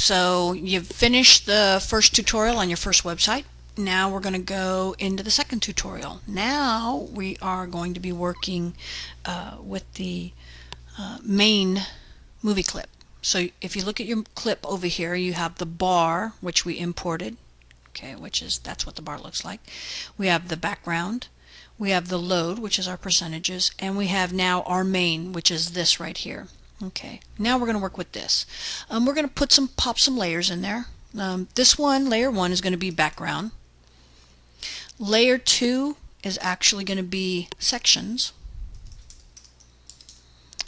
So you've finished the first tutorial on your first website. Now we're going to go into the second tutorial. Now we are going to be working with the main movie clip. So if you look at your clip over here, you have the bar, which we imported, okay, that's what the bar looks like. We have the background, we have the load, which is our percentages, and we have now our main, which is this right here. Okay, now we're going to work with this. We're going to pop some layers in there. This one, layer 1, is going to be background. Layer 2 is actually going to be sections.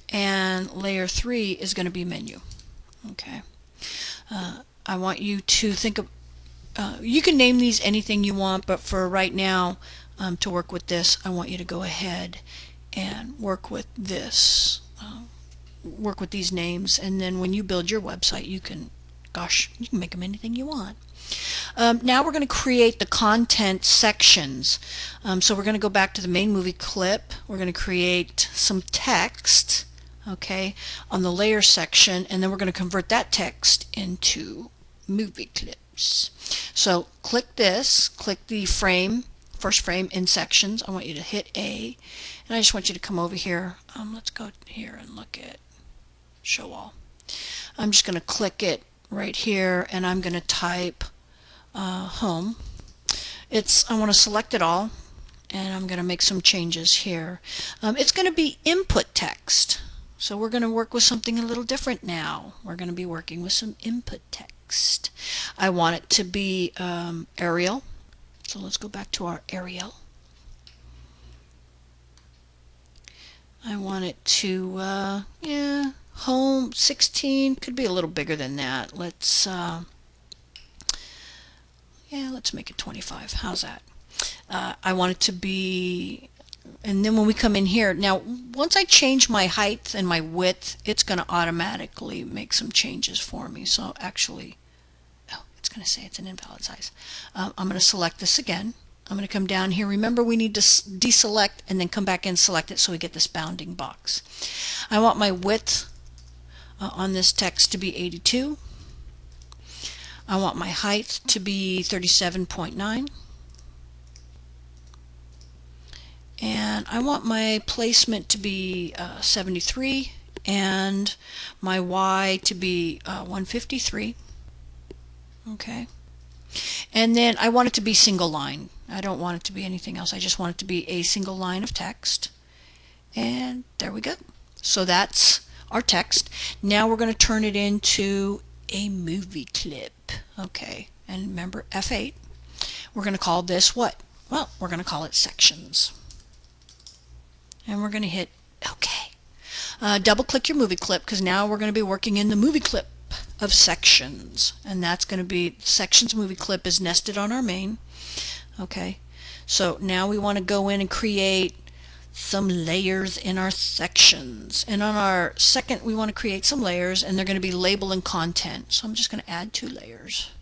And layer 3 is going to be menu. Okay. I want you to think of, you can name these anything you want, but for right now, to work with this, I want you to go ahead and work with this. Work with these names, and then when you build your website, you can make them anything you want. Now we're going to create the content sections. So we're going to go back to the main movie clip. We're going to create some text, okay, on the layer section, and then we're going to convert that text into movie clips. So click this, click the first frame in sections. I want you to hit A, and I just want you to come over here. Let's go here and look at show all. I'm just going to click it right here, and I'm going to type home. I want to select it all, and I'm going to make some changes here. It's going to be input text, so we're going to work with something a little different now. We're going to be working with some input text. I want it to be Arial, so let's go back to our Arial. I want it to home 16, could be a little bigger than that. Let's make it 25. How's that? I want it to be, and then when we come in here, now once I change my height and my width, it's going to automatically make some changes for me. So actually, it's going to say it's an invalid size. I'm going to select this again. I'm going to come down here. Remember, we need to deselect and then come back and select it so we get this bounding box. I want my width on this text to be 82. I want my height to be 37.9. And I want my placement to be 73 and my Y to be 153. Okay. And then I want it to be single line. I don't want it to be anything else. I just want it to be a single line of text. And there we go. So that's our text. Now we're going to turn it into a movie clip. Okay, and remember F8. We're going to call this what? Well, we're going to call it sections. And we're going to hit OK. Double click your movie clip, because now we're going to be working in the movie clip of sections. And that's going to be sections movie clip is nested on our main. Okay, so now we want to go in and create some layers in our sections, and on our second we want to create some layers, and they're going to be label and content. So I'm just going to add 2 layers.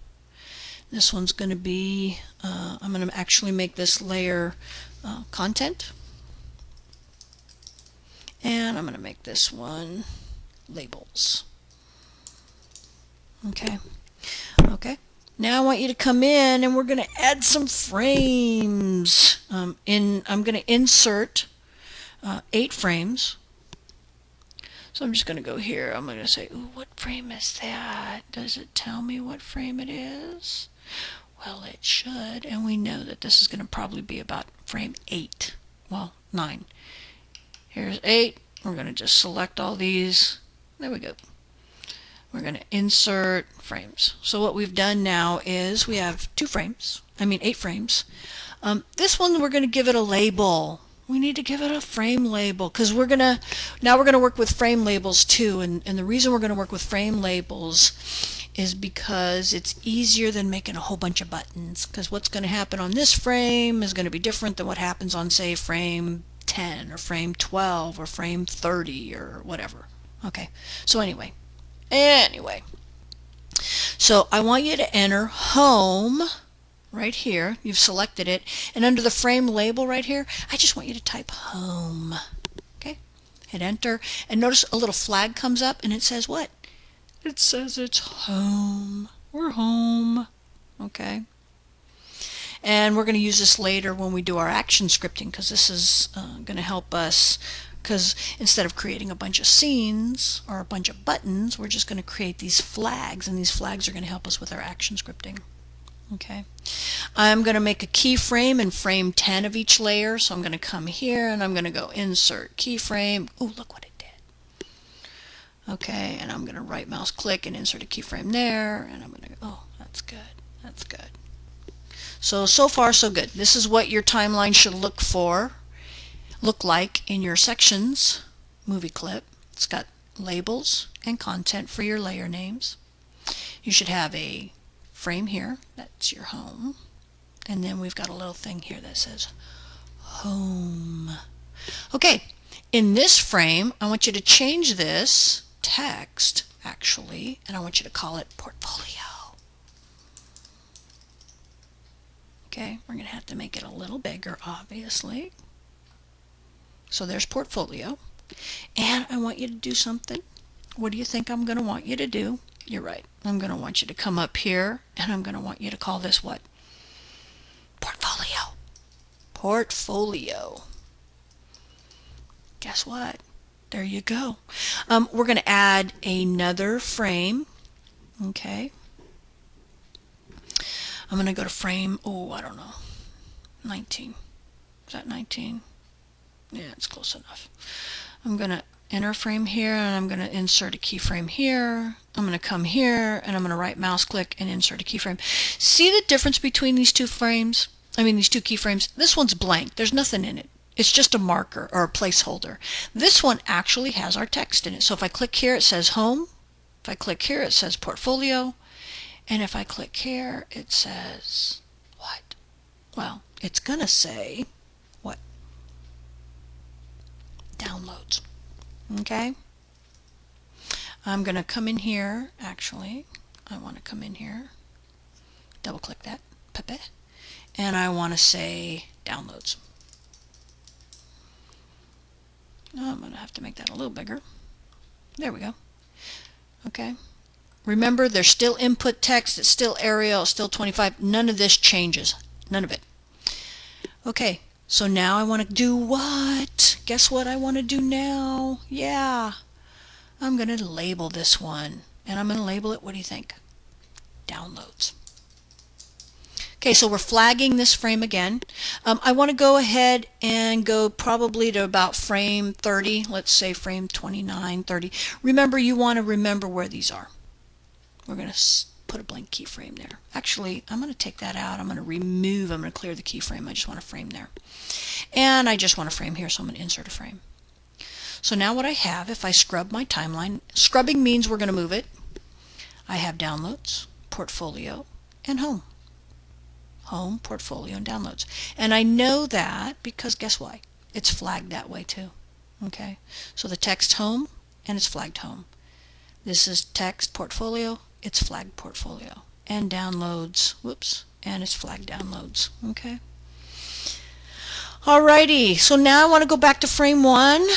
This one's going to be I'm going to actually make this layer content, and I'm going to make this one labels. Okay. Now I want you to come in, and we're going to add some frames. I'm going to insert 8 frames. So I'm just going to go here. I'm going to say, ooh, what frame is that? Does it tell me what frame it is? Well, it should, and we know that this is going to probably be about frame 8. Well, 9. Here's 8. We're going to just select all these. There we go. We're going to insert frames. So what we've done now is we have 8 frames. This one we're going to give it a label. We need to give it a frame label, because we're going to work with frame labels too. And the reason we're going to work with frame labels is because it's easier than making a whole bunch of buttons, because what's going to happen on this frame is going to be different than what happens on, say, frame 10 or frame 12 or frame 30 or whatever. Okay, so anyway, so I want you to enter home right here. You've selected it, and under the frame label right here, I just want you to type home. Okay, hit enter, and notice a little flag comes up, and it says what? It says it's home. We're home. Okay. And we're going to use this later when we do our action scripting, because this is going to help us, because instead of creating a bunch of scenes or a bunch of buttons, we're just going to create these flags, and these flags are going to help us with our action scripting. Okay. I'm going to make a keyframe in frame 10 of each layer, so I'm going to come here and I'm going to go insert keyframe. Oh, look what it did. Okay, and I'm going to right mouse click and insert a keyframe there, and I'm going to go, oh, that's good. That's good. So far so good. This is what your timeline should look like in your sections movie clip. It's got labels and content for your layer names. You should have a frame here, that's your home, and then we've got a little thing here that says home. Okay, in this frame I want you to change this text actually, and I want you to call it portfolio. Okay, we're going to have to make it a little bigger, obviously. So there's portfolio. And I want you to do something. What do you think I'm going to want you to do? You're right. I'm going to want you to come up here, and I'm going to want you to call this what? Portfolio. Portfolio. Guess what? There you go. We're going to add another frame. Okay. I'm going to go to frame, oh, I don't know, 19. Is that 19? Yeah, it's close enough. I'm going to enter a frame here, and I'm going to insert a keyframe here. I'm going to come here, and I'm going to right mouse click and insert a keyframe. See the difference between these two frames? I mean, these two keyframes? This one's blank. There's nothing in it. It's just a marker or a placeholder. This one actually has our text in it. So if I click here, it says home. If I click here, it says portfolio. And if I click here, it says what? Well, it's going to say what? Downloads. Okay? I'm going to come in here, actually. I want to come in here, double click that, Pepe, and I want to say downloads. I'm going to have to make that a little bigger. There we go. Okay. Remember, there's still input text, it's still Arial, it's still 25. None of this changes. None of it. Okay, so now I want to do what? Guess what I want to do now? Yeah. I'm going to label this one. And I'm going to label it, what do you think? Downloads. Okay, so we're flagging this frame again. I want to go ahead and go probably to about frame 30. Let's say frame 29, 30. Remember, you want to remember where these are. We're going to put a blank keyframe there. Actually, I'm going to take that out. I'm going to remove, I'm going to clear the keyframe. I just want a frame there. And I just want a frame here, so I'm going to insert a frame. So now what I have, if I scrub my timeline, scrubbing means we're going to move it. I have downloads, portfolio, and home. Home, portfolio, and downloads. And I know that because guess what? It's flagged that way too. Okay, so the text home, and it's flagged home. This is text portfolio, it's flagged portfolio. And downloads, whoops, and it's flagged downloads. Okay. Alrighty, so now I want to go back to frame 1.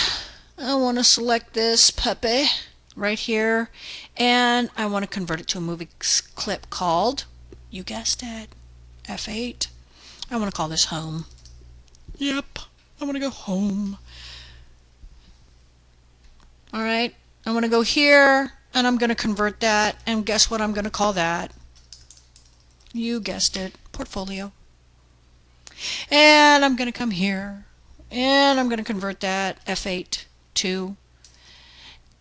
I want to select this puppy right here, and I want to convert it to a movie clip called, you guessed it, F8. I want to call this home. Yep, I want to go home. Alright, I want to go here, and I'm going to convert that, and guess what I'm going to call that? You guessed it, portfolio. And I'm going to come here, and I'm going to convert that, F8, to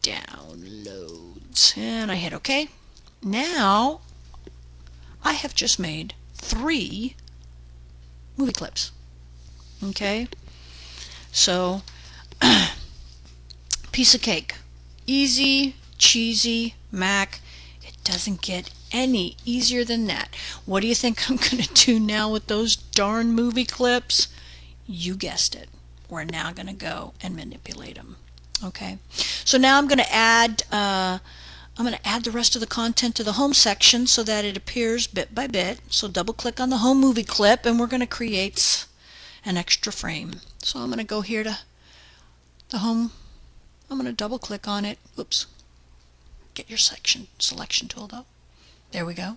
downloads. And I hit OK. Now, I have just made 3 movie clips. Okay? So, piece of cake. Easy, cheesy, Mac. It doesn't get any easier than that. What do you think I'm going to do now with those darn movie clips? You guessed it. We're now going to go and manipulate them. Okay, so now I'm going to add the rest of the content to the home section so that it appears bit by bit. So double click on the home movie clip, and we're going to create an extra frame. So I'm going to go here to the home. I'm going to double click on it. Whoops. Get your selection tool though. There we go.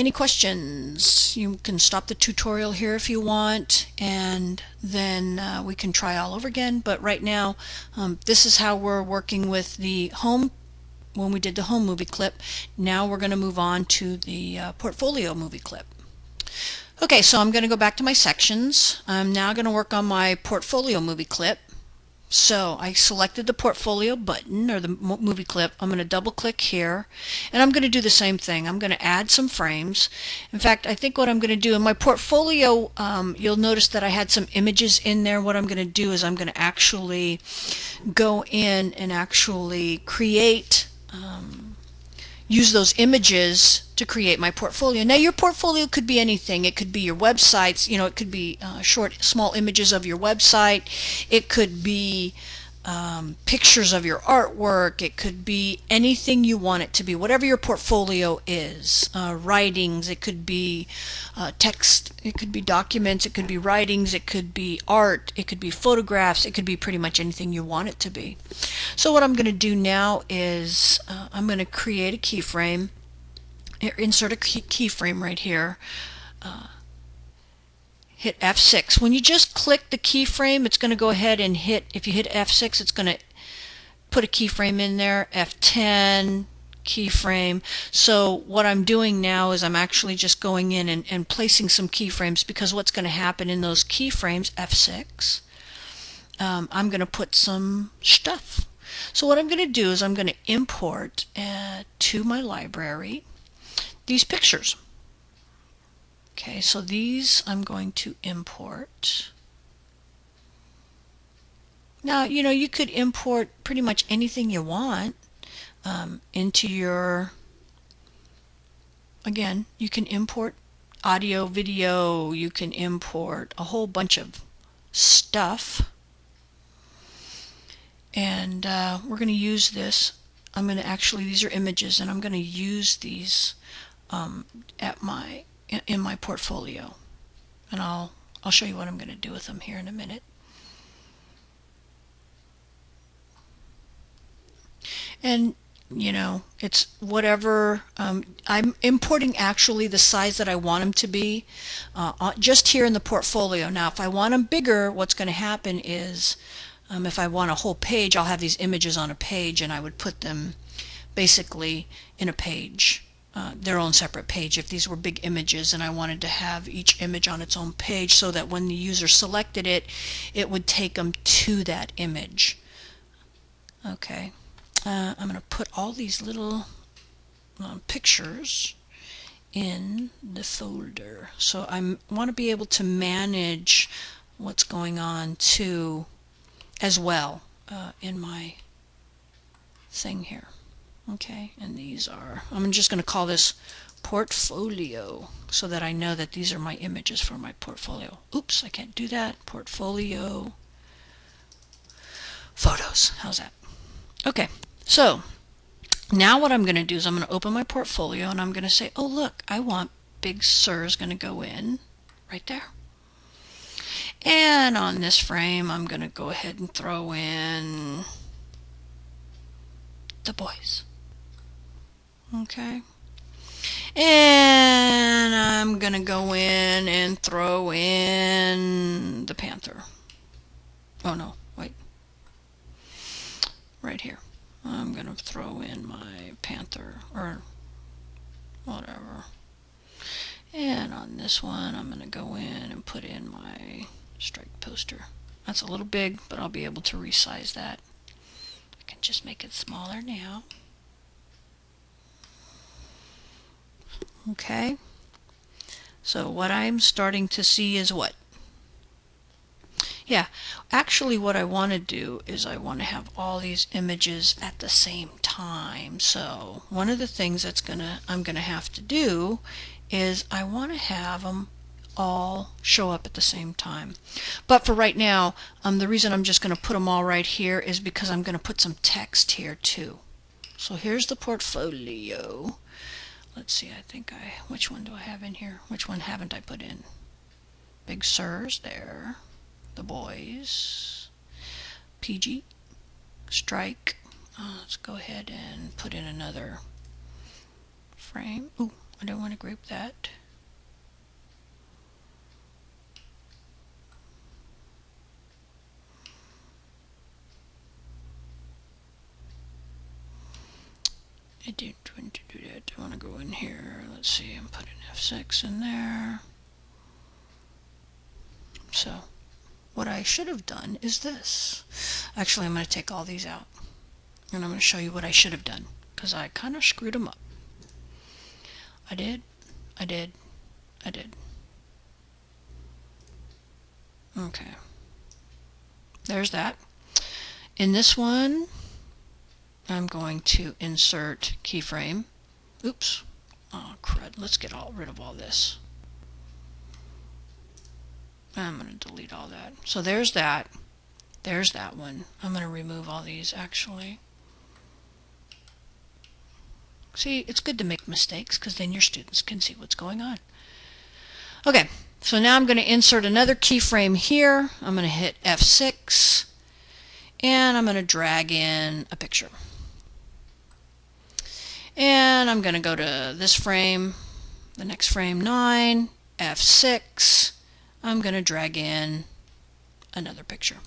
Any questions? You can stop the tutorial here if you want, and then we can try all over again. But right now, this is how we're working with the home when we did the home movie clip. Now we're going to move on to the portfolio movie clip. Okay, so I'm going to go back to my sections. I'm now going to work on my portfolio movie clip. So I selected the portfolio button or the movie clip. I'm going to double click here, and I'm going to do the same thing. I'm going to add some frames. In fact, I think what I'm going to do in my portfolio, you'll notice that I had some images in there. What I'm going to do is I'm going to actually go in and actually create use those images to create my portfolio. Now your portfolio could be anything. It could be your websites, you know, it could be small images of your website. It could be pictures of your artwork. It could be anything you want it to be, whatever your portfolio is. Writings, it could be text, it could be documents, it could be writings, it could be art, it could be photographs, it could be pretty much anything you want it to be. So what I'm going to do now is I'm going to create a keyframe, insert a keyframe right here. Hit F6. When you just click the keyframe, it's going to go ahead and hit, if you hit F6, it's going to put a keyframe in there, F10, keyframe. So what I'm doing now is I'm actually just going in and placing some keyframes, because what's going to happen in those keyframes, F6, I'm going to put some stuff. So what I'm going to do is I'm going to import to my library these pictures. Okay, so these I'm going to import. Now, you know, you could import pretty much anything you want into your, again, you can import audio, video, you can import a whole bunch of stuff. And we're going to use this. I'm going to actually, these are images, and I'm going to use these in my portfolio, and I'll show you what I'm going to do with them here in a minute. And you know, it's whatever. I'm importing actually the size that I want them to be just here in the portfolio. Now if I want them bigger, what's going to happen is if I want a whole page, I'll have these images on a page, and I would put them basically in a page, their own separate page. If these were big images and I wanted to have each image on its own page so that when the user selected it, it would take them to that image. Okay, I'm going to put all these little pictures in the folder. So I want to be able to manage what's going on too as well in my thing here. Okay, and these are, I'm just going to call this portfolio so that I know that these are my images for my portfolio. Oops, I can't do that. Portfolio photos. How's that? Okay, so now what I'm going to do is I'm going to open my portfolio, and I'm going to say, oh look, I want Big Sur is going to go in right there. And on this frame, I'm going to go ahead and throw in the boys. Okay. And I'm going to go in and throw in the panther. Oh no, wait. Right here. I'm going to throw in my panther or whatever. And on this one, I'm going to go in and put in my strike poster. That's a little big, but I'll be able to resize that. I can just make it smaller now. Okay, so what I'm starting to see is what? Yeah, actually what I want to do is I want to have all these images at the same time. So one of the things I'm gonna have to do is I want to have them all show up at the same time. But for right now, the reason I'm just going to put them all right here is because I'm going to put some text here too. So here's the portfolio. Let's see, which one do I have in here? Which one haven't I put in? Big Sur's there. The boys. PG. Strike. Let's go ahead and put in another frame. Ooh, I don't want to group that. I didn't want to do that. I want to go in here. Let's see, and put an F6 in there. So what I should have done is this. Actually, I'm going to take all these out. And I'm going to show you what I should have done, because I kind of screwed them up. I did. Okay. There's that. In this one, I'm going to insert keyframe. Oops. Oh, crud. Let's get rid of all this. I'm going to delete all that. So there's that. There's that one. I'm going to remove all these, actually. See, it's good to make mistakes, because then your students can see what's going on. Okay, so now I'm going to insert another keyframe here. I'm going to hit F6, and I'm going to drag in a picture. And I'm going to go to this frame, the next frame, 9, F6. I'm going to drag in another picture.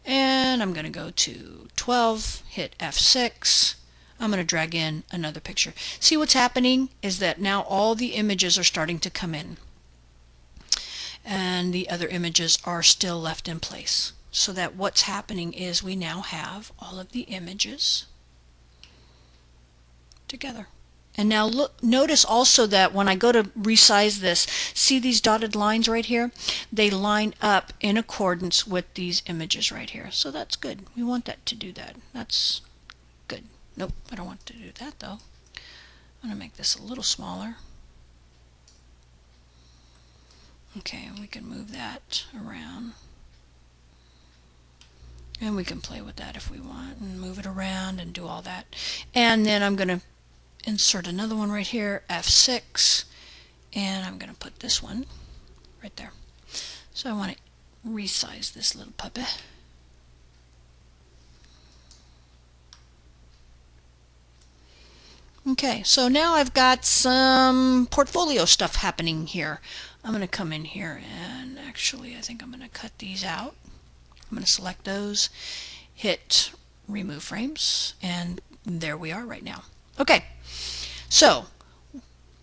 And I'm going to go to 12, hit F6. I'm going to drag in another picture. See, what's happening is that now all the images are starting to come in, and the other images are still left in place. So that what's happening is we now have all of the images together. And now look, notice also that when I go to resize this, see these dotted lines right here? They line up in accordance with these images right here. So that's good. We want that to do that. That's good. Nope, I don't want to do that though. I'm going to make this a little smaller. Okay, we can move that around. And we can play with that if we want and move it around and do all that. And then I'm going to insert another one right here, F6, and I'm going to put this one right there. So I want to resize this little puppy. Okay, so now I've got some portfolio stuff happening here. I'm going to come in here and actually I think I'm going to cut these out. I'm going to select those, hit remove frames, and there we are right now. Okay, so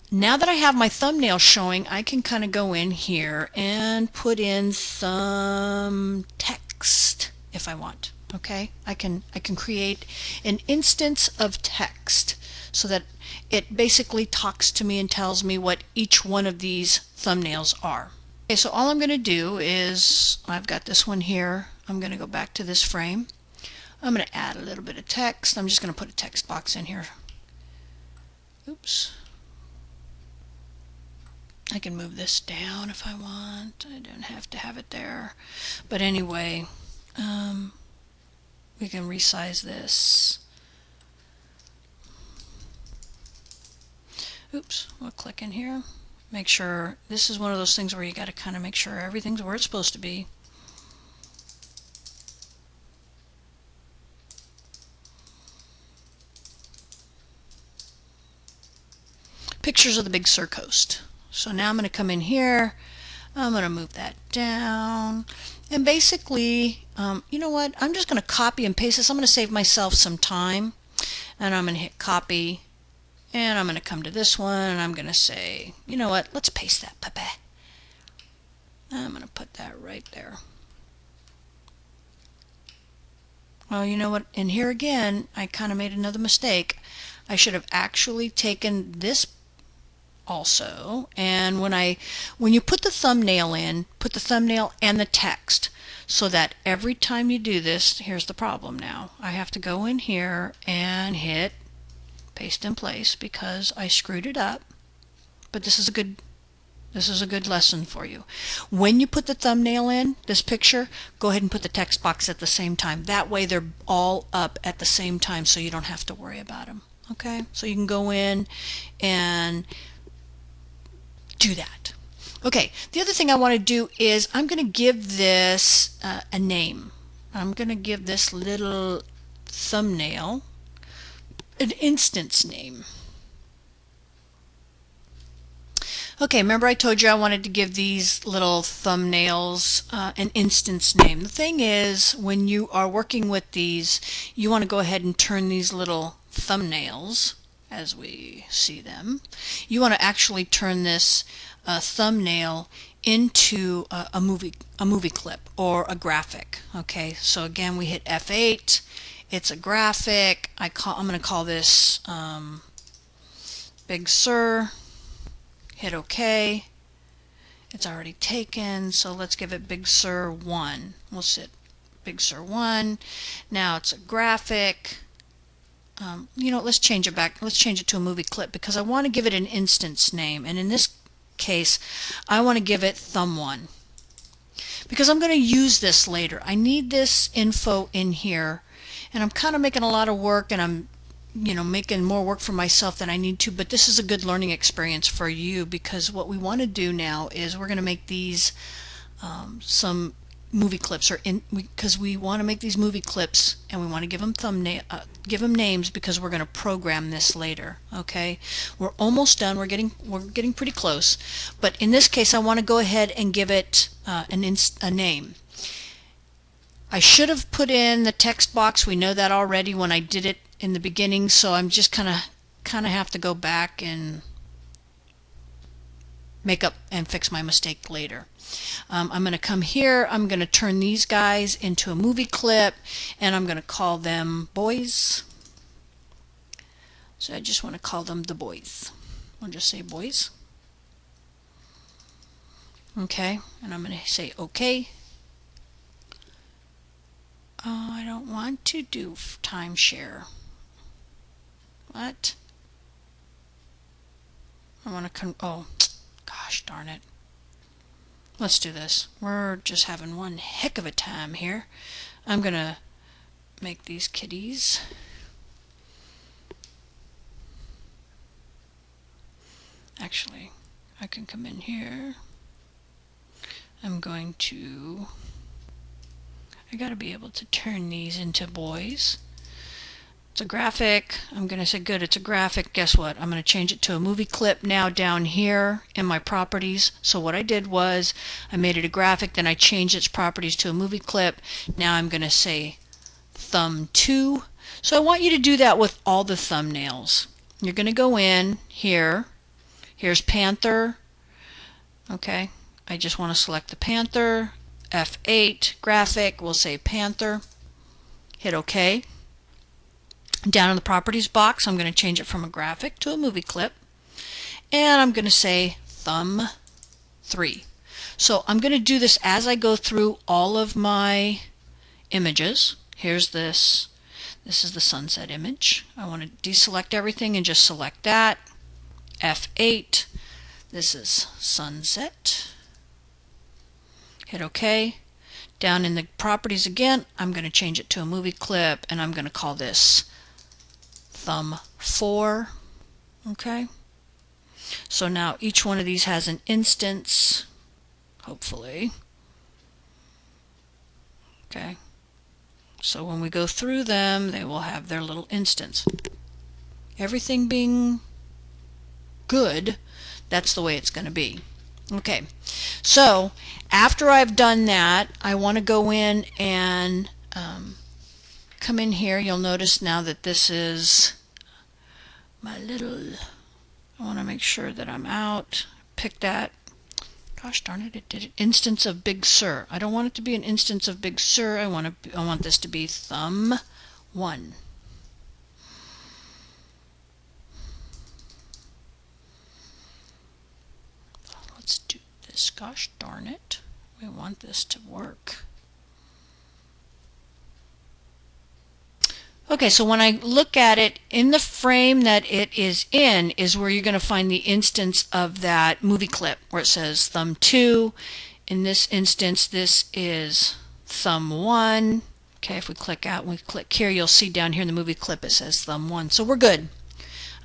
now that I have my thumbnail showing, I can kind of go in here and put in some text if I want. Okay, I can create an instance of text so that it basically talks to me and tells me what each one of these thumbnails are. Okay, so all I'm going to do is, I've got this one here, I'm going to go back to this frame. I'm going to add a little bit of text. I'm just going to put a text box in here. Oops. I can move this down if I want. I don't have to have it there. But anyway, we can resize this. Oops, we'll click in here. Make sure, this is one of those things where you got to kind of make sure everything's where it's supposed to be. Pictures of the Big Sur coast. So now I'm going to come in here, I'm going to move that down, and basically, you know what, I'm just going to copy and paste this. I'm going to save myself some time, and I'm going to hit copy, and I'm going to come to this one, and I'm going to say, you know what, let's paste that puppy. I'm going to put that right there. Well, you know what, and here again, I kind of made another mistake. I should have actually taken this also, and when you put the thumbnail in, put the thumbnail and the text, so that every time you do this, here's the problem now. I have to go in here and hit paste in place because I screwed it up. But this is a good lesson for you. When you put the thumbnail in, this picture, go ahead and put the text box at the same time. That way they're all up at the same time so you don't have to worry about them. Okay, so you can go in and do that. Okay, the other thing I want to do is I'm going to give this a name. I'm going to give this little thumbnail an instance name. Okay, remember I told you I wanted to give these little thumbnails an instance name. The thing is, when you are working with these, you want to go ahead and turn these little thumbnails, as we see them, you want to actually turn this thumbnail into a movie clip or a graphic. Okay, so again we hit F8. It's a graphic. I'm going to call this Big Sur. Hit OK. It's already taken, so let's give it Big Sur 1. We'll sit Big Sur 1. Now it's a graphic. You know, let's change it back. Let's change it to a movie clip because I want to give it an instance name. And in this case, I want to give it Thumb1 because I'm going to use this later. I need this info in here, and I'm kind of making a lot of work, and I'm making more work for myself than I need to, but this is a good learning experience for you because what we want to do now is we're going to make these some movie clips, because we want to make these movie clips and we want to give them names because we're going to program this later. Okay, we're almost done. We're getting pretty close, but in this case I want to go ahead and give it a name. I should have put in the text box. We know that already when I did it in the beginning, so I'm just kind of have to go back and make up and fix my mistake later. I'm going to come here. I'm going to turn these guys into a movie clip, and I'm going to call them boys. So I just want to call them the boys. I'll just say boys. Okay, and I'm going to say OK. Oh, I don't want to do timeshare. What? I want to oh, gosh darn it. Let's do this. We're just having one heck of a time here. I'm going to make these kitties. Actually, I can come in here. I'm going to... I got to be able to turn these into boys. It's a graphic. I'm going to say, good, it's a graphic. Guess what? I'm going to change it to a movie clip now down here in my properties. So what I did was I made it a graphic, then I changed its properties to a movie clip. Now I'm going to say Thumb2. So I want you to do that with all the thumbnails. You're going to go in here. Here's Panther. Okay, I just want to select the Panther. F8, graphic, we'll say Panther. Hit OK. Down in the properties box, I'm going to change it from a graphic to a movie clip. And I'm going to say Thumb3. So I'm going to do this as I go through all of my images. Here's this. This is the sunset image. I want to deselect everything and just select that. F8. This is sunset. Hit OK. Down in the properties again, I'm going to change it to a movie clip, and I'm going to call this Thumb4. Okay. So now each one of these has an instance, hopefully. Okay. So when we go through them, they will have their little instance. Everything being good, that's the way it's going to be. Okay, so after I've done that, I want to go in and come in here. You'll notice now that this is my little, I want to make sure that I'm out. Pick that. Gosh darn it, it did it. Instance of Big Sur. I don't want it to be an instance of Big Sur. I want this to be Thumb1. Let's do this. Gosh darn it. We want this to work. Okay, so when I look at it, in the frame that it is in is where you're going to find the instance of that movie clip where it says Thumb2. In this instance, this is Thumb1. Okay, if we click out and we click here, you'll see down here in the movie clip it says Thumb1. So we're good.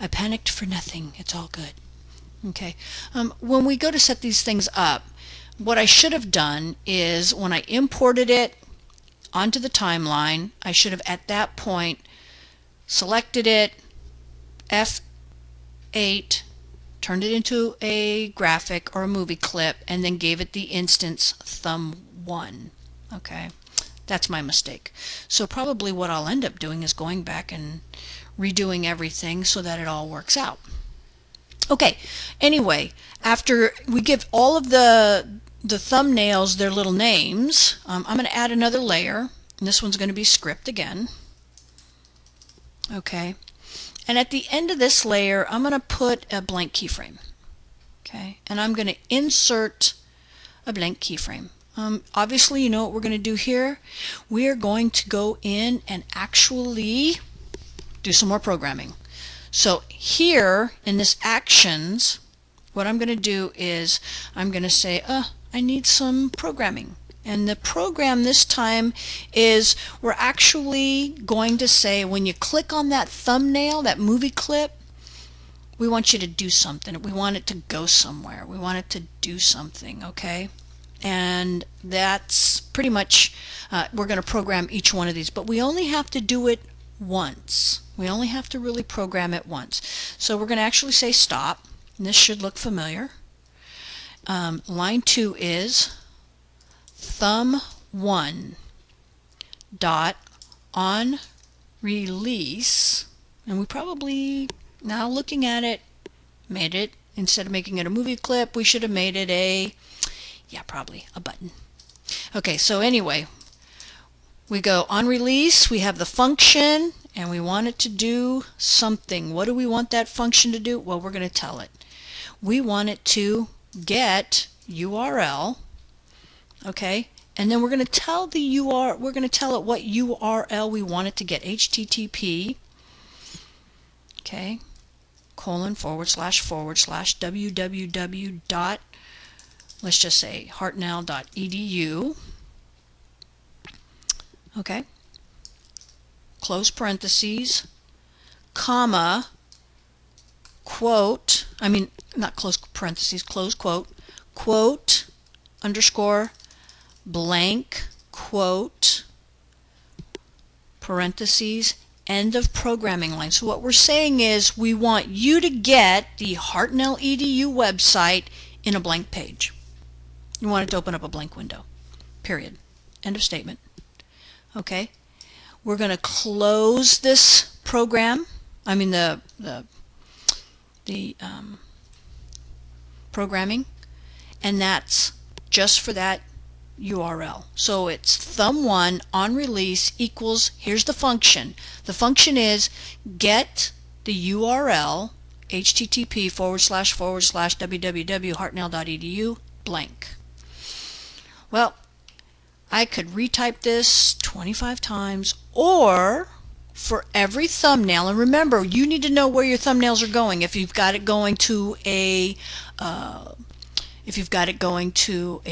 I panicked for nothing. It's all good. Okay, when we go to set these things up, what I should have done is when I imported it onto the timeline, I should have at that point selected it, F8, turned it into a graphic or a movie clip, and then gave it the instance thumb1. Okay, that's my mistake. So probably what I'll end up doing is going back and redoing everything so that it all works out. Okay, anyway, after we give all of the thumbnails their little names, I'm going to add another layer, and this one's going to be script again. Okay, and at the end of this layer, I'm going to put a blank keyframe. Okay, and I'm going to insert a blank keyframe. Obviously, you know what we're going to do here. We are going to go in and actually do some more programming. So here in this actions, what I'm going to do is I'm going to say, I need some programming. And the program this time is we're actually going to say when you click on that thumbnail, that movie clip, we want you to do something. We want it to go somewhere. We want it to do something, okay? And that's pretty much, we're going to program each one of these, but we only have to do it once. We only have to really program it once. So we're going to actually say stop, and this should look familiar. Line 2 is thumb1 dot on release, and we probably, now looking at it, made it, instead of making it a movie clip, we should have made it a, yeah, probably a button. Okay, so anyway, we go on release, we have the function, and we want it to do something. What do we want that function to do? Well, we're going to tell it. We want it to get URL, okay, and then we're going to tell the URL, we're going to tell it what URL we want it to get. HTTP, okay, colon / www dot, let's just say hartnell.edu, okay, close parentheses, comma, quote, not close parentheses, close quote, quote, underscore, blank, quote, parentheses, end of programming line. So what we're saying is we want you to get the Hartnell EDU website in a blank page. You want it to open up a blank window, period. End of statement. Okay, we're going to close this program, the programming, and that's just for that URL. So it's thumb1 on release equals, here's the function. The function is get the URL http / www.hartnell.edu blank. Well, I could retype this 25 times, or for every thumbnail, and remember, you need to know where your thumbnails are going. If you've got it going to a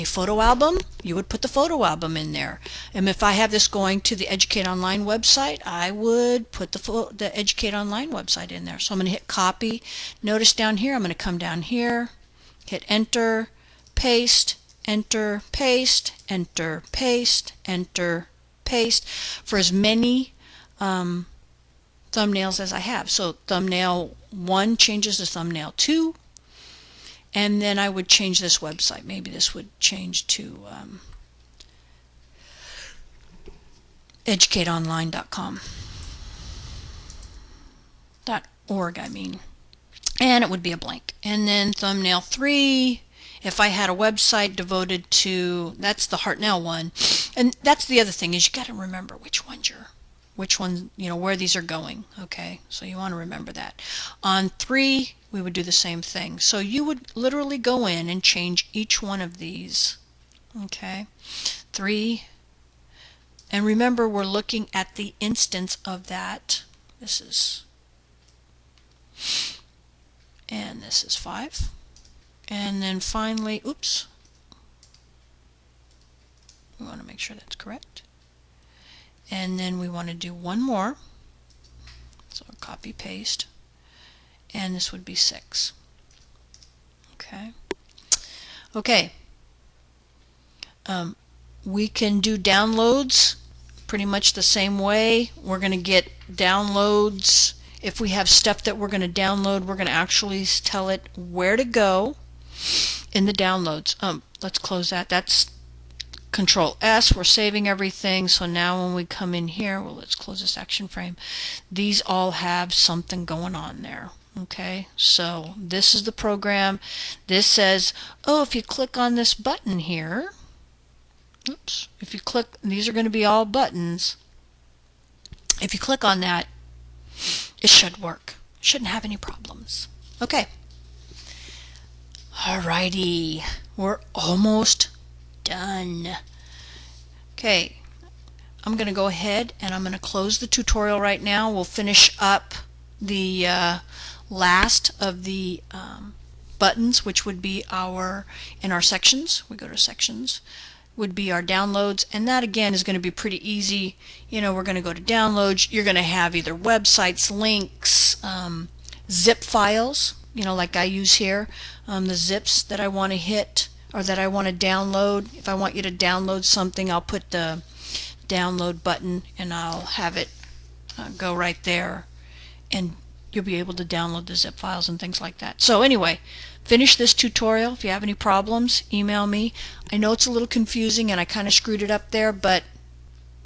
photo album, you would put the photo album in there. And if I have this going to the Educate Online website, I would put the Educate Online website in there. So I'm going to hit copy. Notice down here, I'm going to come down here, hit enter, paste, enter, paste, enter, paste, enter, paste, for as many thumbnails as I have. So thumbnail 1 changes to thumbnail 2, and then I would change this website. Maybe this would change to educateonline.com. .org, and it would be a blank. And then thumbnail 3, if I had a website devoted to, that's the Hartnell one, and that's the other thing, is you got to remember which one, where these are going. Okay, so you want to remember that. On 3, we would do the same thing. So you would literally go in and change each one of these. Okay, 3, and remember, we're looking at the instance of that. This is, and this is 5. And then finally, oops, we want to make sure that's correct. And then we want to do one more. So copy, paste, and this would be 6. Okay. Okay. We can do downloads pretty much the same way. We're going to get downloads. If we have stuff that we're going to download, we're going to actually tell it where to go in the downloads. Let's close that. That's Control S. We're saving everything. So now when we come in here, well, let's close this action frame. These all have something going on there. Okay, so this is the program. This says, oh, if you click on this button here, oops, if you click, these are going to be all buttons. If you click on that, it should work. Shouldn't have any problems. Okay. Alrighty, we're almost done. Okay, I'm going to go ahead and I'm going to close the tutorial right now. We'll finish up the last of the buttons, which would be in our sections. We go to sections, would be our downloads, and that again is going to be pretty easy. You know, we're going to go to downloads. You're going to have either websites, links, zip files, you know, like I use here, the zips that I want to hit or that I want to download. If I want you to download something, I'll put the download button and I'll have it go right there, and you'll be able to download the zip files and things like that. So anyway, finish this tutorial. If you have any problems, email me. I know it's a little confusing and I kind of screwed it up there, but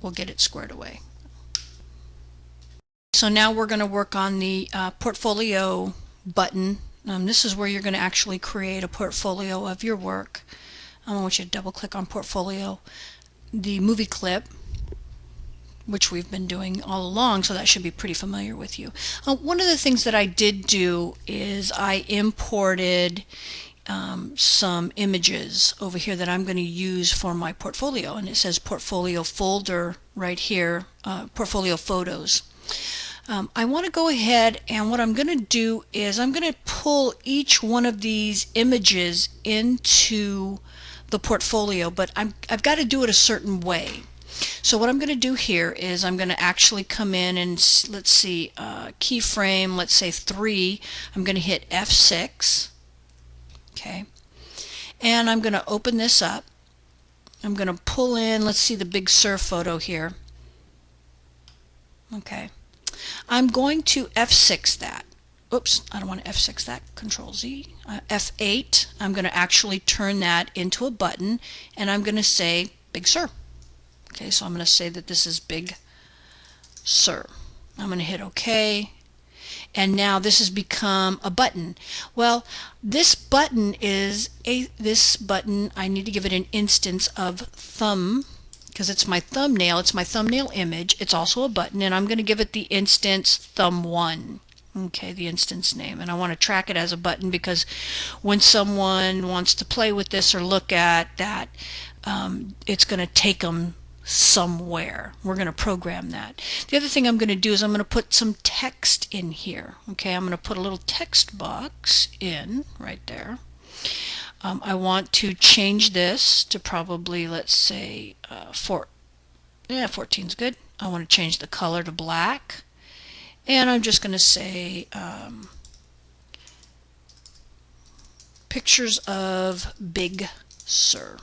we'll get it squared away. So now we're going to work on the portfolio button. This is where you're going to actually create a portfolio of your work. I want you to double click on portfolio. The movie clip, which we've been doing all along, so that should be pretty familiar with you. One of the things that I did do is I imported some images over here that I'm going to use for my portfolio, and it says portfolio folder right here, portfolio photos. I want to go ahead, and what I'm going to do is I'm going to pull each one of these images into the portfolio, but I've got to do it a certain way. So what I'm going to do here is I'm going to actually come in and let's see, keyframe, let's say 3. I'm going to hit F6. Okay, and I'm going to open this up. I'm going to pull in, let's see, the Big Sur photo here. Okay, I'm going to F6 that. Oops, I don't want to F6 that. Control Z. F8. I'm going to actually turn that into a button, and I'm going to say Big Sur. Okay, so I'm going to say that this is Big Sur. I'm going to hit OK, and now this has become a button. Well, this button is I need to give it an instance of thumb, because it's my thumbnail. It's my thumbnail image. It's also a button, and I'm going to give it the instance thumb1. Okay, the instance name, and I want to track it as a button because when someone wants to play with this or look at that, it's going to take them somewhere. We're going to program that. The other thing I'm going to do is I'm going to put some text in here. Okay, I'm going to put a little text box in right there. I want to change this to probably, let's say, 14 is good. I want to change the color to black. And I'm just going to say pictures of Big Sur.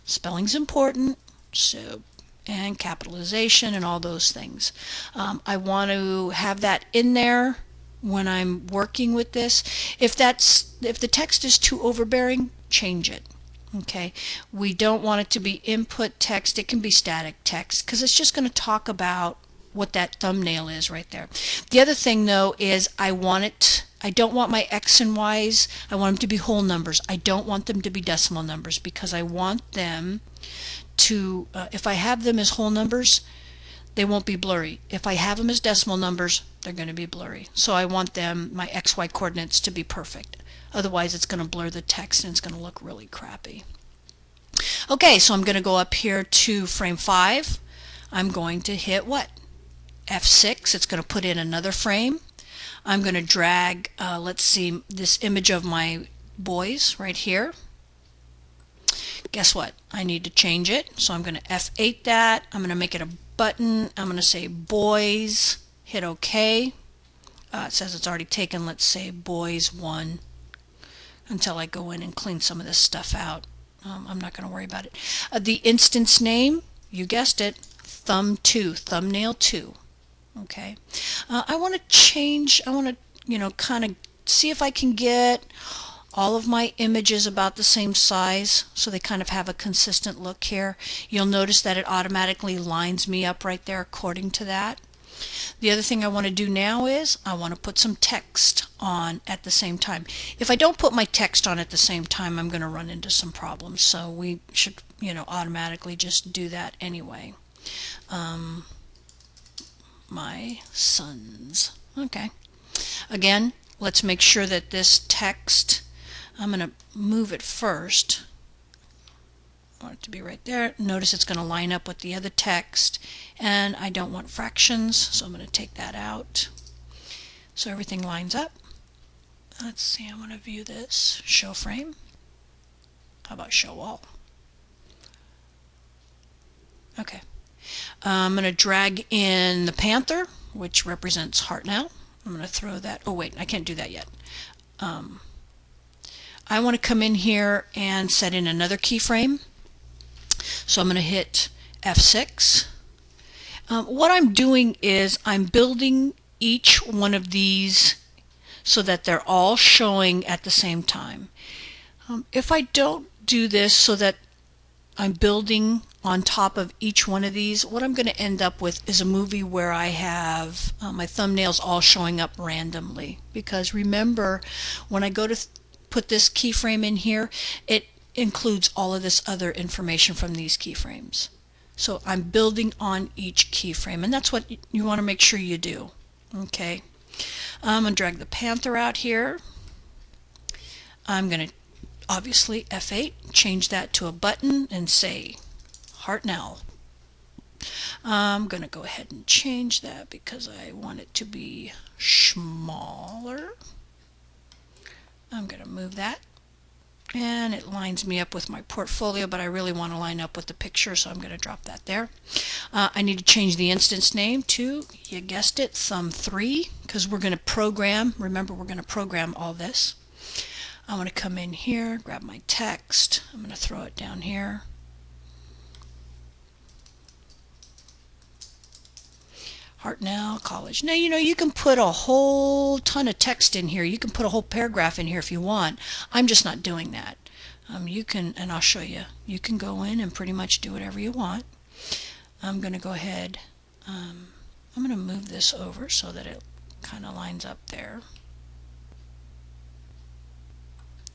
Spelling's important, so, and capitalization and all those things. I want to have that in there when I'm working with this. If the text is too overbearing, change it. Okay, we don't want it to be input text. It can be static text because it's just going to talk about what that thumbnail is right there. The other thing though is I don't want my X and Y's, I want them to be whole numbers. I don't want them to be decimal numbers because I want them to, if I have them as whole numbers, they won't be blurry. If I have them as decimal numbers, they're going to be blurry. So I want them, my XY coordinates, to be perfect. Otherwise it's going to blur the text and it's going to look really crappy. Okay, so I'm going to go up here to frame 5. I'm going to hit what? F6. It's going to put in another frame. I'm going to drag, let's see, this image of my boys right here. Guess what? I need to change it. So I'm going to F8 that. I'm going to make it a button. I'm going to say boys. Hit OK. It says it's already taken, let's say, boys 1, until I go in and clean some of this stuff out. I'm not going to worry about it. The instance name, you guessed it, thumb2, thumbnail 2. Okay. I want to change, I want to, kind of see if I can get all of my images about the same size so they kind of have a consistent look here. You'll notice that it automatically lines me up right there according to that. The other thing I want to do now is I want to put some text on at the same time. If I don't put my text on at the same time, I'm going to run into some problems. So we should, automatically just do that anyway. My sons. Okay. Again, let's make sure that this text, I'm going to move it first. I want it to be right there. Notice it's going to line up with the other text, and I don't want fractions, so I'm going to take that out so everything lines up. Let's see, I'm going to view this. Show frame. How about show all? Okay. I'm going to drag in the panther, which represents Hartnell. I'm going to throw that. Oh wait, I can't do that yet. I want to come in here and set in another keyframe. So I'm going to hit F6. What I'm doing is I'm building each one of these so that they're all showing at the same time. If I don't do this so that I'm building on top of each one of these, what I'm going to end up with is a movie where I have my thumbnails all showing up randomly. Because remember, when I go to put this keyframe in here, it includes all of this other information from these keyframes. So I'm building on each keyframe, and that's what you want to make sure you do. Okay, I'm going to drag the panther out here. I'm going to obviously F8, change that to a button and say Hartnell. I'm going to go ahead and change that because I want it to be smaller. I'm going to move that, and it lines me up with my portfolio, but I really want to line up with the picture, so I'm going to drop that there. I need to change the instance name to, you guessed it, Thumb3, because we're going to program. Remember, we're going to program all this. I want to come in here, grab my text. I'm going to throw it down here. Hartnell College. Now, you can put a whole ton of text in here. You can put a whole paragraph in here if you want. I'm just not doing that. You can, and I'll show you, you can go in and pretty much do whatever you want. I'm going to go ahead, I'm going to move this over so that it kind of lines up there.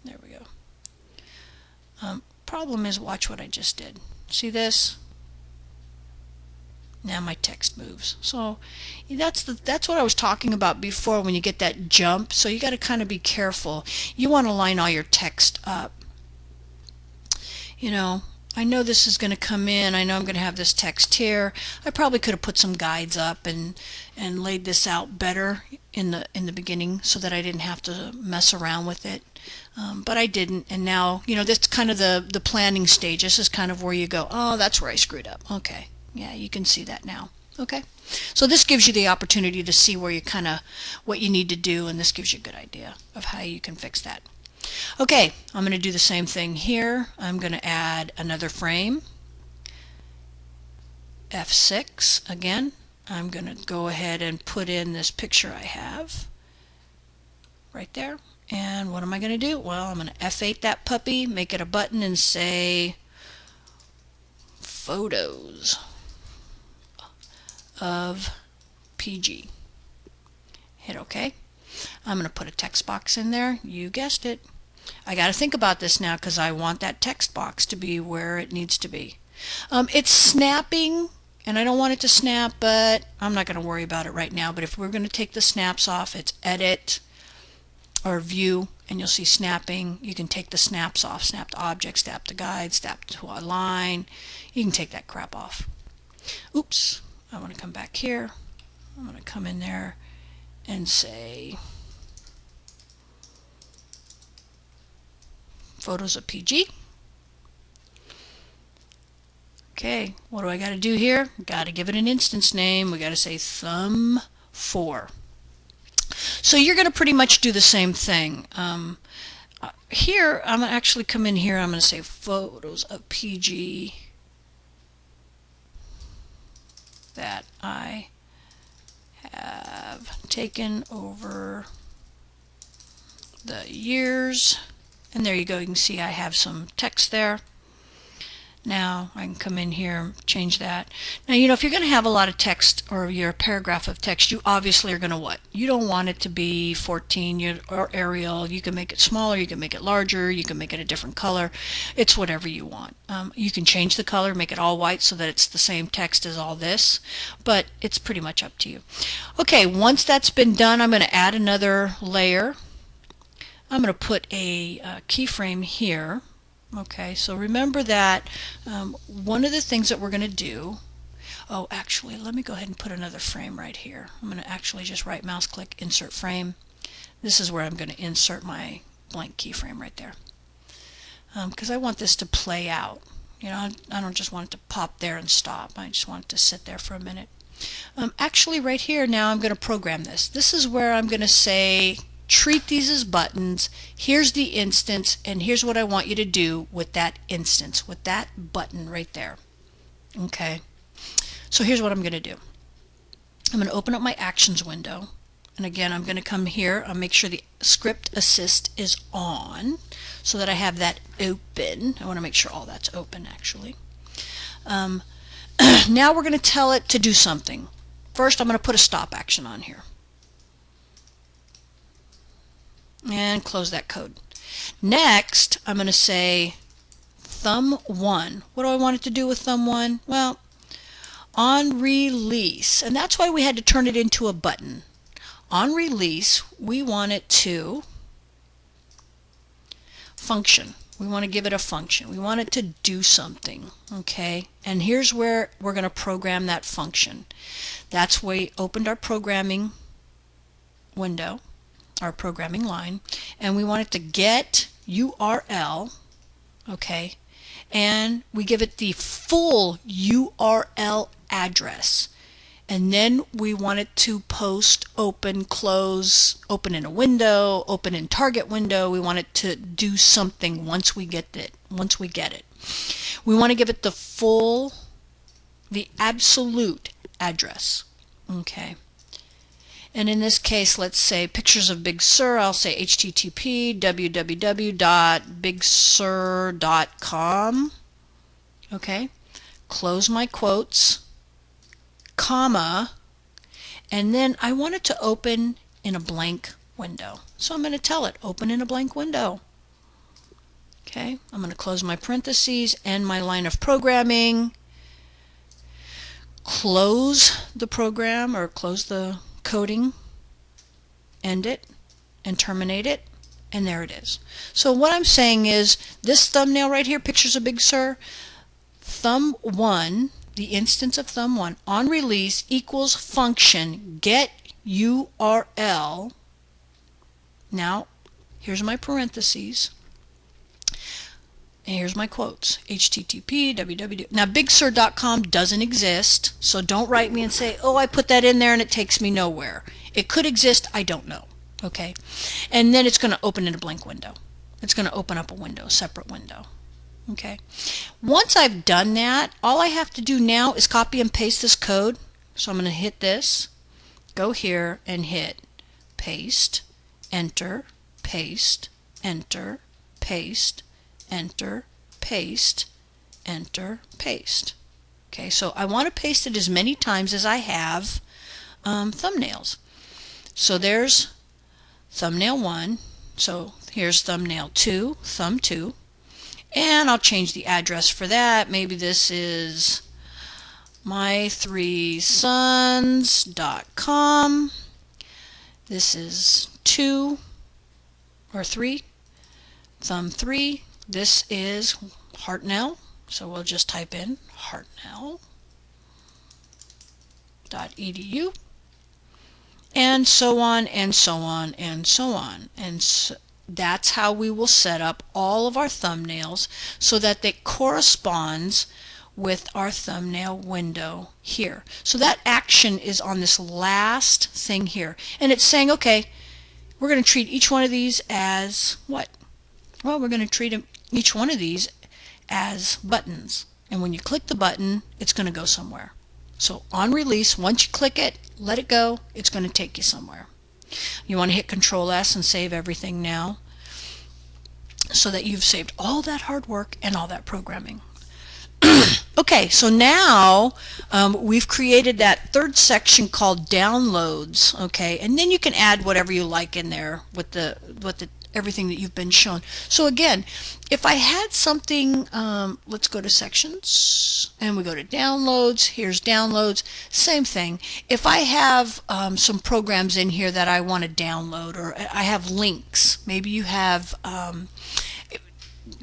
There we go. Problem is, watch what I just did. See this? Now my text moves. So that's what I was talking about before when you get that jump. So you got to kind of be careful. You want to line all your text up. I know this is going to come in. I know I'm going to have this text here. I probably could have put some guides up and laid this out better in the beginning so that I didn't have to mess around with it. But I didn't, and now that's kind of the planning stage. This is kind of where you go, oh, that's where I screwed up. Okay, yeah, you can see that now. Okay, so this gives you the opportunity to see where you what you need to do, and this gives you a good idea of how you can fix that. Okay, I'm going to do the same thing here. I'm going to add another frame. F6 again. I'm going to go ahead and put in this picture I have right there. And what am I going to do? Well, I'm going to F8 that puppy, make it a button, and say photos of PG. Hit OK. I'm going to put a text box in there. You guessed it. I got to think about this now because I want that text box to be where it needs to be. It's snapping, and I don't want it to snap, but I'm not going to worry about it right now. But if we're going to take the snaps off, it's Edit or View, and you'll see snapping. You can take the snaps off. Snap to object, snap to guide, snap to a line. You can take that crap off. Oops. I want to come back here. I'm going to come in there and say photos of PG. Okay, what do I got to do here? Got to give it an instance name. We got to say Thumb4. So you're going to pretty much do the same thing. Here, I'm going to actually come in here. I'm going to say photos of PG that I have taken over the years. And there you go, you can see I have some text there. Now I can come in here and change that. Now, you know, if you're going to have a lot of text or your paragraph of text, you obviously are going to what? You don't want it to be 14 or Arial. You can make it smaller, you can make it larger, you can make it a different color. It's whatever you want. You can change the color, make it all white so that it's the same text as all this, but it's pretty much up to you. Okay, once that's been done, I'm going to add another layer. I'm going to put a keyframe here. Okay, so remember that one of the things that we're going to do, oh, actually, let me go ahead and put another frame right here. I'm going to actually just right mouse click, insert frame. This is where I'm going to insert my blank keyframe right there. Because I want this to play out. You know, I don't just want it to pop there and stop. I just want it to sit there for a minute. Actually, right here now I'm going to program this. This is where I'm going to say, treat these as buttons. Here's the instance, and here's what I want you to do with that instance, with that button right there. Okay, so here's what I'm going to do. I'm going to open up my actions window, and again I'm going to come here. I'll make sure the script assist is on so that I have that open. I want to make sure all that's open actually. Now we're going to tell it to do something. First, I'm going to put a stop action on here. And close that code. Next, I'm going to say thumb1. What do I want it to do with thumb1? Well, on release, and that's why we had to turn it into a button. On release, we want it to function. We want to give it a function. We want it to do something, okay? And here's where we're going to program that function. That's why we opened our programming window, our programming line, and we want it to get URL, okay? And we give it the full URL address. And then we want it to post, open, close, open in a window, open in target window. We want it to do something once we get it. We want to give it the full, the absolute address. Okay. And in this case, let's say pictures of Big Sur. I'll say http www.bigsur.com. Okay. Close my quotes, comma, and then I want it to open in a blank window. So I'm going to tell it, open in a blank window. Okay, I'm going to close my parentheses and my line of programming, close the program or close the coding, end it, and terminate it, and there it is. So what I'm saying is this thumbnail right here, pictures of Big Sur, thumb1, the instance of thumb1 on release equals function get URL. Now here's my parentheses and here's my quotes, http www. Now bigsur.com doesn't exist, so don't write me and say, oh, I put that in there and it takes me nowhere. It could exist, I don't know. Okay, and then it's going to open in a blank window. It's going to open up a window, a separate window. Okay, once I've done that, all I have to do now is copy and paste this code. So I'm going to hit this, go here and hit paste, enter, paste, enter, paste, enter, paste, enter, paste. Okay, so I want to paste it as many times as I have thumbnails. So there's thumbnail 1, so here's thumbnail 2, thumb 2. And I'll change the address for that. Maybe this is my3sons.com. This is 2 or 3, thumb 3. This is Hartnell. So we'll just type in hartnell.edu. And so on and so on and so on. And so that's how we will set up all of our thumbnails so that they corresponds with our thumbnail window here. So that action is on this last thing here. And it's saying, okay, we're going to treat each one of these as what? Well, we're going to treat each one of these as buttons. And when you click the button, it's going to go somewhere. So on release, once you click it, let it go, it's going to take you somewhere. You want to hit Control S and save everything now, so that you've saved all that hard work and all that programming. Okay, so now we've created that third section called downloads. Okay, and then you can add whatever you like in there with the everything that you've been shown. So again, if I had something, let's go to sections and we go to downloads. Here's downloads. Same thing. If I have some programs in here that I want to download, or I have links, maybe you have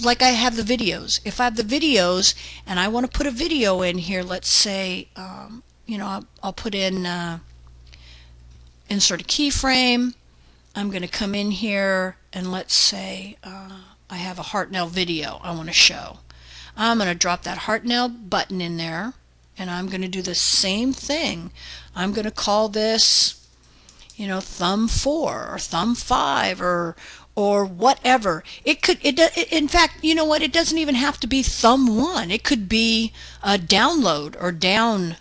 like I have the videos. If I have the videos and I want to put a video in here, let's say, you know, I'll put in insert a keyframe. I'm going to come in here and let's say I have a Hartnell video I want to show. I'm going to drop that Hartnell button in there, and I'm going to do the same thing. I'm going to call this, you know, thumb 4 or thumb 5 or whatever. It could, in fact, you know what, it doesn't even have to be thumb 1. It could be a download or down,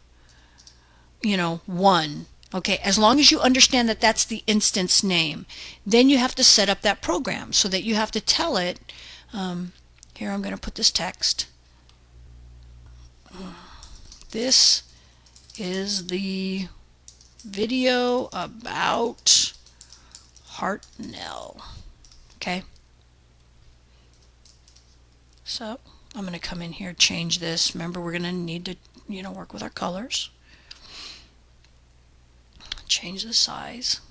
you know, 1. Okay, as long as you understand that that's the instance name, then you have to set up that program so that you have to tell it, here I'm going to put this text. This is the video about Hartnell. Okay, so I'm going to come in here, change this. Remember, we're going to need to, you know, work with our colors. Change the size,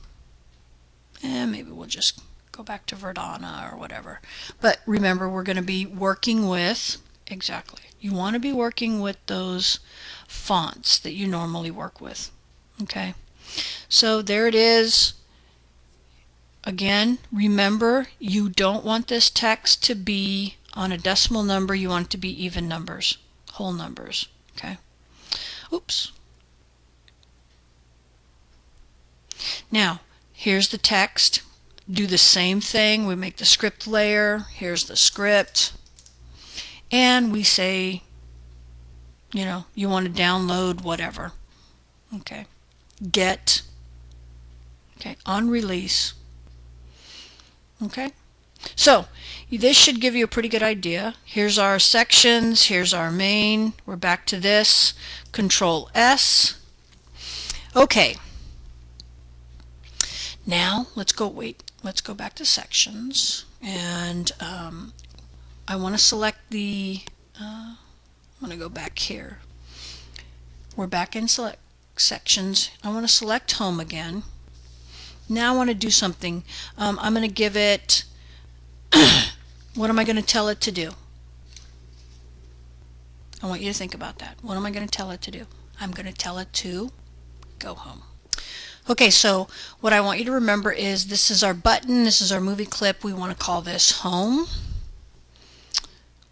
and maybe we'll just go back to Verdana or whatever. But remember, we're going to be working with, exactly, you want to be working with those fonts that you normally work with. Okay, so there it is. Again, remember, you don't want this text to be on a decimal number. You want it to be even numbers, whole numbers. Okay, oops. Now, here's the text. Do the same thing. We make the script layer. Here's the script. And we say, you know, you want to download whatever. Okay. Get. Okay. On release. Okay. So, this should give you a pretty good idea. Here's our sections. Here's our main. We're back to this. Control S. Okay. Now let's go back to sections, and I want to select the I'm going to go back here. We're back in select sections. I want to select home again. Now I want to do something. I'm going to give it what am I going to tell it to do? I want you to think about that. What am I going to tell it to do? I'm going to tell it to go home. Okay, so what I want you to remember is this is our button, this is our movie clip. We want to call this home.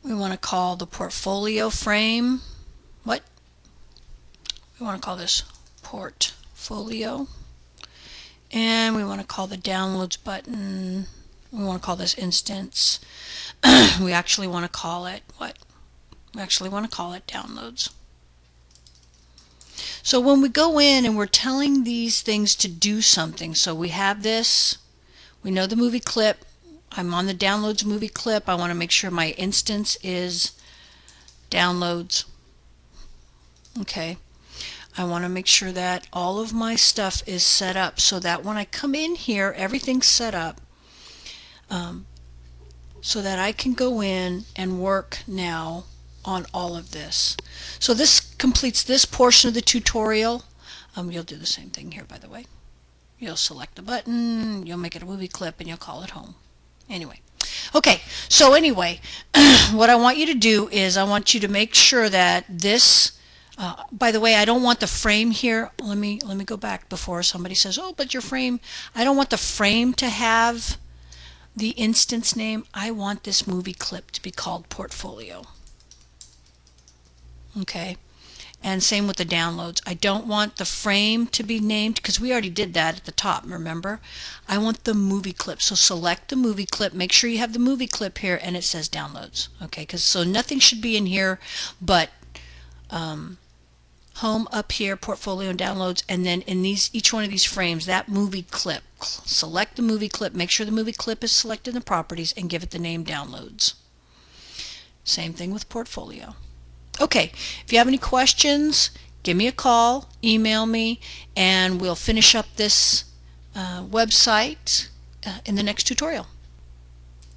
We want to call the portfolio frame, what? We want to call this portfolio. And we want to call the downloads button, we want to call this instance. We actually want to call it what? We actually want to call it downloads. So when we go in and we're telling these things to do something, so we have this, we know the movie clip, I'm on the downloads movie clip, I want to make sure my instance is downloads. Okay, I want to make sure that all of my stuff is set up so that when I come in here, everything's set up so that I can go in and work now on all of this. So this completes this portion of the tutorial. You'll do the same thing here, by the way. You'll select the button, you'll make it a movie clip, and you'll call it home. Anyway, okay, so anyway, what I want you to do is I want you to make sure that this, by the way, I don't want the frame here. Let me go back before somebody says, oh, but your frame, I don't want the frame to have the instance name. I want this movie clip to be called portfolio. Okay, and same with the downloads. I don't want the frame to be named because we already did that at the top, remember? I want the movie clip. So select the movie clip, make sure you have the movie clip here, and it says downloads. Okay, because so nothing should be in here but home up here, portfolio and downloads, and then in each one of these frames, that movie clip. Select the movie clip, make sure the movie clip is selected in the properties, and give it the name downloads. Same thing with portfolio. Okay, if you have any questions, give me a call, email me, and we'll finish up this website in the next tutorial.